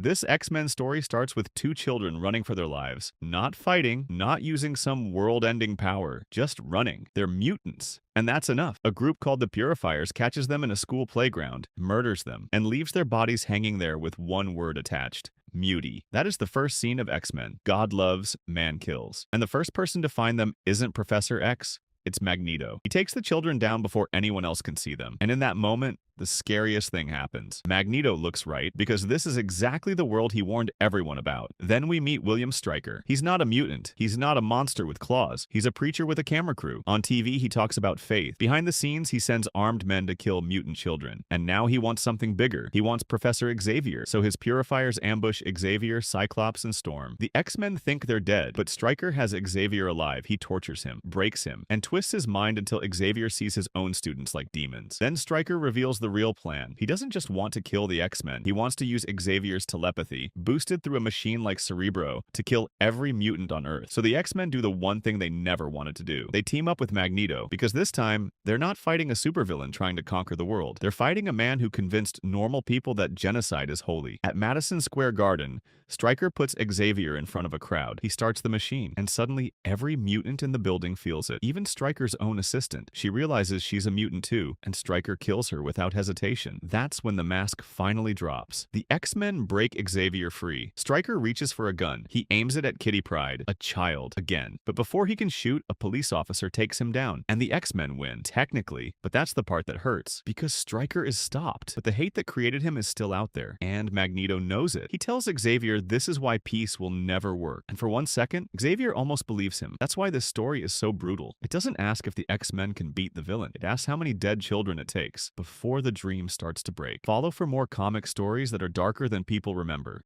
This X-Men story starts with two children running for their lives, not fighting, not using some world-ending power, just running. They're mutants. And that's enough. A group called the Purifiers catches them in a school playground, murders them, and leaves their bodies hanging there with one word attached. Mutie. That is the first scene of X-Men. God loves, man kills. And the first person to find them isn't Professor X, it's Magneto. He takes the children down before anyone else can see them. And in that moment, the scariest thing happens. Magneto looks right, because this is exactly the world he warned everyone about. Then we meet William Stryker. He's not a mutant. He's not a monster with claws. He's a preacher with a camera crew. On TV, he talks about faith. Behind the scenes, he sends armed men to kill mutant children. And now he wants something bigger. He wants Professor Xavier, so his Purifiers ambush Xavier, Cyclops, and Storm. The X-Men think they're dead, but Stryker has Xavier alive. He tortures him, breaks him, and twists his mind until Xavier sees his own students like demons. Then Stryker reveals the real plan. He doesn't just want to kill the X-Men. He wants to use Xavier's telepathy, boosted through a machine like Cerebro, to kill every mutant on Earth. So the X-Men do the one thing they never wanted to do. They team up with Magneto, because this time, they're not fighting a supervillain trying to conquer the world. They're fighting a man who convinced normal people that genocide is holy. At Madison Square Garden, Stryker puts Xavier in front of a crowd. He starts the machine, and suddenly every mutant in the building feels it. Even Stryker's own assistant. She realizes she's a mutant too, and Stryker kills her without hesitation. That's when the mask finally drops. The X-Men break Xavier free. Stryker reaches for a gun. He aims it at Kitty Pryde, a child, again. But before he can shoot, a police officer takes him down, and the X-Men win, technically. But that's the part that hurts, because Stryker is stopped. But the hate that created him is still out there, and Magneto knows it. He tells Xavier this is why peace will never work. And for 1 second, Xavier almost believes him. That's why this story is so brutal. It doesn't ask if the X-Men can beat the villain. It asks how many dead children it takes before the dream starts to break. Follow for more comic stories that are darker than people remember.